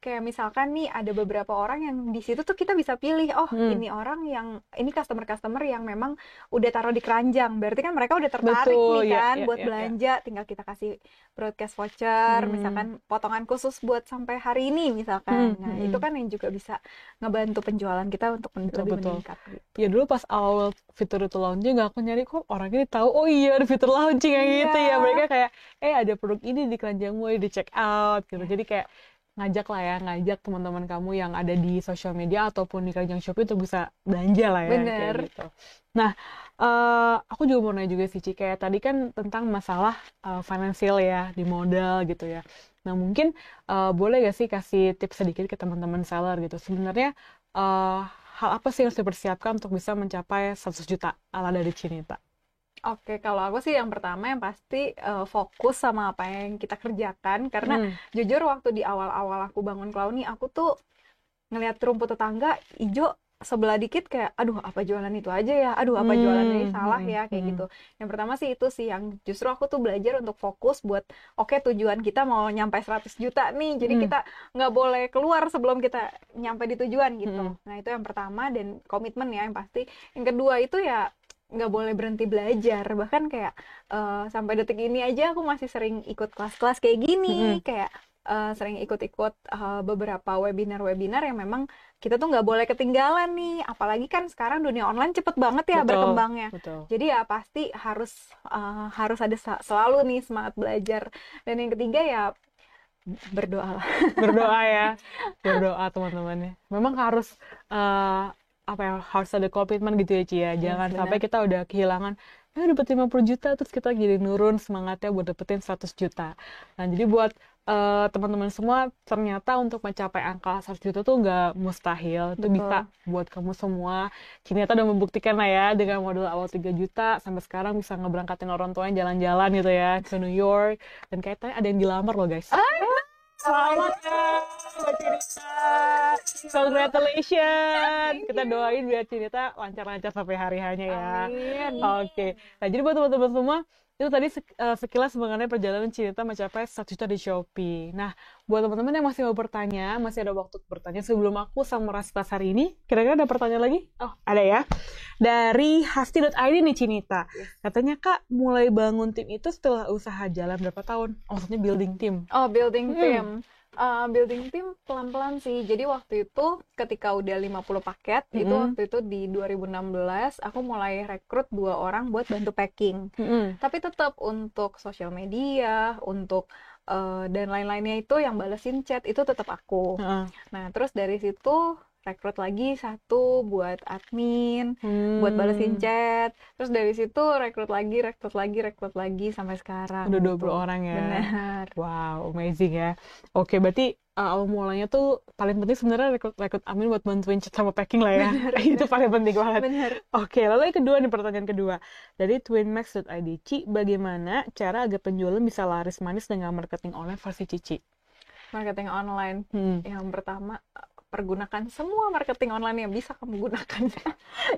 Kayak misalkan nih ada beberapa orang yang di situ tuh kita bisa pilih, oh ini orang yang ini customer yang memang udah taruh di keranjang. Berarti kan mereka udah tertarik Betul, nih kan ya, buat belanja. Tinggal kita kasih broadcast voucher, misalkan potongan khusus buat sampai hari ini misalkan. Nah, itu kan yang juga bisa ngebantu penjualan kita untuk lebih meningkat gitu. Ya dulu pas awal fitur itu launching aku nyari kok orang ini tahu, oh iya ada fitur launching kayak gitu ya. Mereka kayak ada produk ini di keranjangmu, di check out gitu. Jadi kayak ngajak teman-teman kamu yang ada di sosial media ataupun di keranjang Shopee untuk bisa belanja lah ya. Bener. Kayak gitu. Nah, aku juga mau nanya juga sih Ci, kayak tadi kan tentang masalah finansial ya, di modal gitu ya. Nah mungkin boleh gak sih kasih tips sedikit ke teman-teman seller gitu. Sebenarnya hal apa sih yang harus dipersiapkan untuk bisa mencapai 100 juta ala dari Cinita? Oke, kalau aku sih yang pertama yang pasti fokus sama apa yang kita kerjakan. Karena jujur waktu di awal-awal aku bangun Clowny, aku tuh ngeliat rumput tetangga hijau sebelah dikit kayak, aduh apa jualan itu aja ya, aduh apa jualan ini salah ya, kayak gitu. Yang pertama sih itu sih yang justru aku tuh belajar untuk fokus buat, oke, tujuan kita mau nyampe 100 juta nih, jadi kita nggak boleh keluar sebelum kita nyampe di tujuan gitu. Nah itu yang pertama, dan komitmen ya yang pasti. Yang kedua itu ya nggak boleh berhenti belajar. Bahkan kayak sampai detik ini aja aku masih sering ikut kelas-kelas kayak gini, kayak sering ikut-ikut beberapa webinar yang memang kita tuh nggak boleh ketinggalan nih. Apalagi kan sekarang dunia online cepet banget ya berkembangnya. Jadi ya pasti harus ada selalu nih semangat belajar. Dan yang ketiga ya berdoa lah. Berdoa ya, berdoa teman-temannya. Memang harus harus ada komitmen gitu ya Ci ya. Jangan sampai kita udah kehilangan dapat 50 juta terus kita jadi nurun semangatnya buat dapetin 100 juta. Nah jadi buat teman-teman semua, ternyata untuk mencapai angka 100 juta tuh nggak mustahil. Itu bisa buat kamu semua. Cinita udah membuktikan lah ya, dengan modal awal 3 juta sampai sekarang bisa ngeberangkatin orang tuanya jalan-jalan gitu ya ke New York. Dan kayaknya ada yang dilamar loh guys. Selamat ya buat Cinita. Congratulations. Kita doain biar Cinita lancar-lancar sampai hari-harinya ya. Amin. Oke. Nah, jadi buat teman-teman semua, itu tadi sekilas mengenai perjalanan Cinita mencapai 1 juta di Shopee. Nah, buat teman-teman yang masih mau bertanya, masih ada waktu bertanya sebelum aku sama Rastas hari ini. Kira-kira ada pertanyaan lagi? Oh, ada ya. Dari hasti.id nih Cinita. Katanya Kak, mulai bangun tim itu setelah usaha jalan berapa tahun? Oh, maksudnya building tim. Oh, building tim. Building tim pelan-pelan sih. Jadi waktu itu ketika udah 50 paket, itu waktu itu di 2016 aku mulai rekrut 2 orang buat bantu packing. Tapi tetap untuk sosial media, untuk dan lain-lainnya itu yang balesin chat itu tetap aku. Nah, terus dari situ rekrut lagi 1 buat admin, buat balesin chat. Terus dari situ rekrut lagi sampai sekarang. Udah 20 orang ya. Benar. Wow, amazing ya. Oke, berarti awal mulanya tuh paling penting sebenarnya rekrut admin buat bantuin chat sama packing lah ya. Itu paling penting banget. Benar. Oke, lalu yang kedua nih, pertanyaan kedua dari twinmax.id. Ci, bagaimana cara agar penjualan bisa laris manis dengan marketing online versi Cici? Marketing online. Yang pertama, pergunakan semua marketing online yang bisa kamu gunakan.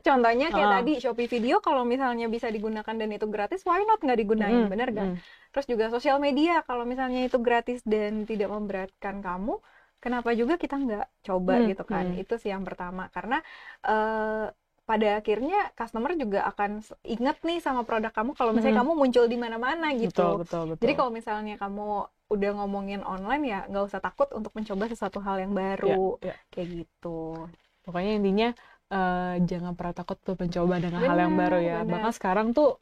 Contohnya kayak tadi Shopee Video, kalau misalnya bisa digunakan dan itu gratis, why not nggak digunain, bener gak? Terus juga sosial media, kalau misalnya itu gratis dan tidak memberatkan kamu, kenapa juga kita nggak coba gitu kan? Itu sih yang pertama, karena pada akhirnya customer juga akan inget nih sama produk kamu kalau misalnya kamu muncul di mana-mana gitu. Betul. Jadi kalau misalnya kamu udah ngomongin online ya nggak usah takut untuk mencoba sesuatu hal yang baru, kayak gitu. Pokoknya intinya jangan pernah takut tuh mencoba dengan hal yang baru ya. Bahkan sekarang tuh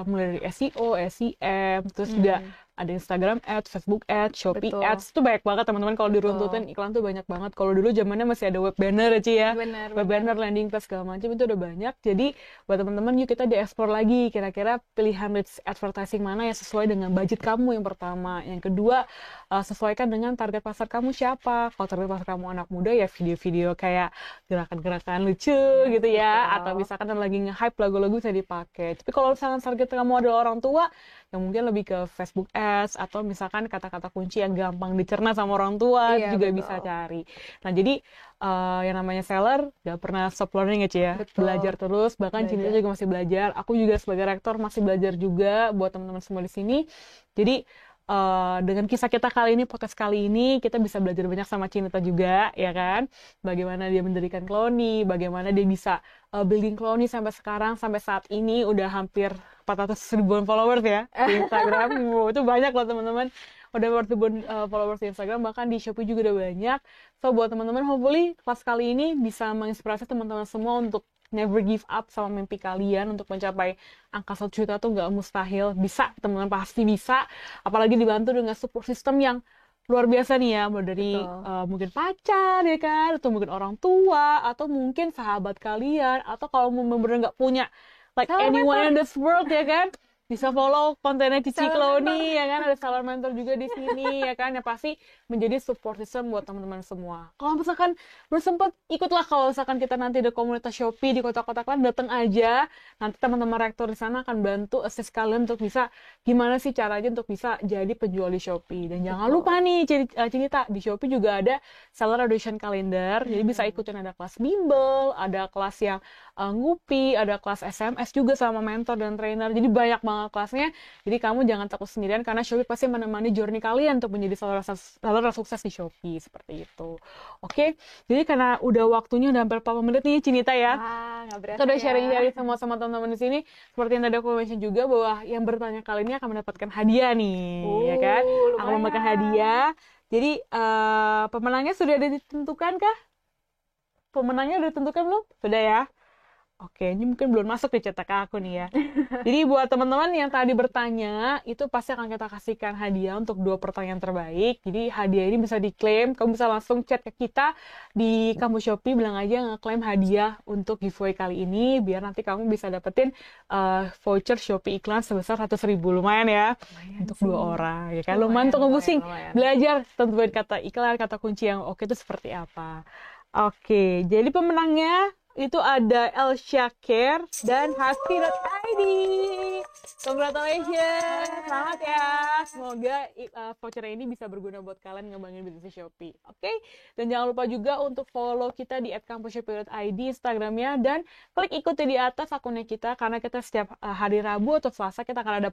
mulai dari SEO, SEM, terus juga ada Instagram Ads, Facebook Ads, Shopee Ads, itu banyak banget teman-teman. Kalau diruntutin iklan tuh banyak banget. Kalau dulu zamannya masih ada web banner ya Ci ya, web banner, landing page segala macam itu udah banyak. Jadi buat teman-teman yuk kita dieksplor lagi kira-kira pilihan reach advertising mana yang sesuai dengan budget kamu yang pertama. Yang kedua, sesuaikan dengan target pasar kamu siapa. Kalau target pasar kamu anak muda ya video-video kayak gerakan-gerakan lucu gitu ya, atau misalkan lagi nge-hype lagu-lagu bisa dipakai. Tapi kalau misalkan target kamu adalah orang tua, yang mungkin lebih ke Facebook Ads atau misalkan kata-kata kunci yang gampang dicerna sama orang tua juga betul. bisa cari. Nah jadi yang namanya seller gak pernah stop learning ya Ci ya, belajar terus, bahkan Cinta juga masih belajar, aku juga sebagai rektor masih belajar juga buat teman-teman semua di sini. Jadi dengan kisah kita kali ini, podcast kali ini, kita bisa belajar banyak sama Cinta juga, ya kan? Bagaimana dia mendirikan Clowny, bagaimana dia bisa building Clowny sampai sekarang, sampai saat ini udah hampir 400 ribuan followers ya di Instagram. Itu banyak loh teman-teman. Udah 400 ribuan followers di Instagram, bahkan di Shopee juga udah banyak. So buat teman-teman, hopefully kelas kali ini bisa menginspirasi teman-teman semua untuk never give up sama mimpi kalian untuk mencapai angka 1 juta tuh nggak mustahil. Bisa, teman-teman pasti bisa. Apalagi dibantu dengan support system yang luar biasa nih ya. Mulai dari mungkin pacar ya kan, atau mungkin orang tua, atau mungkin sahabat kalian, atau kalau bener-bener nggak punya like anyone in this world ya kan, bisa follow kontennya Cici Clowny ya kan, ada Seller Mentor juga di sini ya kan, yang pasti menjadi support system buat teman-teman semua. Kalau misalkan belum sempat, ikutlah kalau misalkan kita nanti ada komunitas Shopee di kota-kota kalian, datang aja. Nanti teman-teman rektor di sana akan bantu assist kalian untuk bisa gimana sih caranya untuk bisa jadi penjual di Shopee. Dan jangan lupa nih Cinta, di Shopee juga ada Seller Education Calendar. Jadi bisa ikutin, ada kelas bimbel, ada kelas yang ngupi, ada kelas SMS juga sama mentor dan trainer. Jadi banyak banget kelasnya. Jadi kamu jangan takut sendirian karena Shopee pasti menemani journey kalian untuk menjadi seller sukses di Shopee seperti itu. Oke. Jadi karena udah waktunya udah hampir 40 menit nih Cinita ya. Kita udah sharing-sharing sama teman-teman di sini. Seperti yang tadi aku mention juga bahwa yang bertanya kali ini akan mendapatkan hadiah nih, ya kan? Akan mendapatkan hadiah. Jadi pemenangnya sudah ditentukan kah? Pemenangnya udah ditentukan belum? Sudah ya. Oke, ini mungkin belum masuk di cetak aku nih ya. Jadi buat teman-teman yang tadi bertanya, itu pasti akan kita kasihkan hadiah untuk 2 pertanyaan terbaik. Jadi hadiah ini bisa diklaim, kamu bisa langsung chat ke kita di kampus Shopee, bilang aja ngeklaim hadiah untuk giveaway kali ini, biar nanti kamu bisa dapetin voucher Shopee iklan sebesar 100.000. Lumayan ya, untuk sih. 2 orang, ya kan? Lumayan untuk ngebusing, belajar tentuin kata iklan, kata kunci yang oke itu seperti apa. Oke, jadi pemenangnya itu ada Elsha Care dan Hasti.id. Congratulations, selamat ya. Semoga voucher ini bisa berguna buat kalian ngembangin bisnis Shopee. Oke? Dan jangan lupa juga untuk follow kita di @kampusshopee.id Instagramnya, dan klik ikuti di atas akunnya kita, karena kita setiap hari Rabu atau Selasa kita akan ada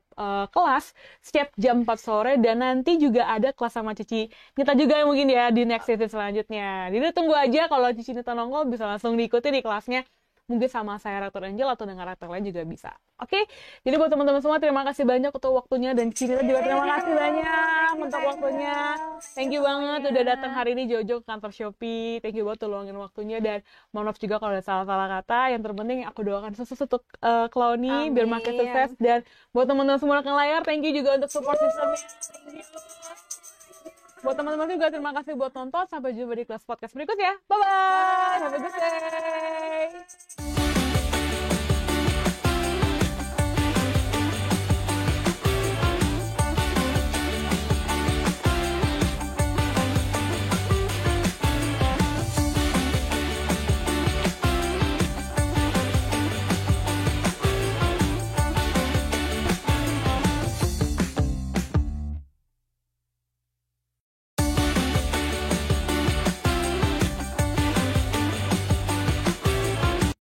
kelas setiap jam 4 sore, dan nanti juga ada kelas sama Cici Nita juga mungkin ya di next season selanjutnya. Jadi tunggu aja, kalau Cici Nita nongol bisa langsung diikuti di kelasnya, mungkin sama saya Rektor Angel atau dengan rektor lain juga bisa. Oke, jadi buat teman-teman semua terima kasih banyak untuk waktunya, dan Cinta juga terima kasih banyak untuk waktunya. Thank you banget udah datang hari ini Jojo ke kantor Shopee. Thank you banget udah luangin waktunya, dan mohon maaf juga kalau ada salah-salah kata. Yang terpenting aku doakan sukses untuk Clowny biar makin sukses, dan buat teman-teman semua yang layar, thank you juga untuk support systemnya. Buat teman-teman juga terima kasih buat nonton. Sampai jumpa di kelas podcast berikut ya. Bye-bye. Have a good day.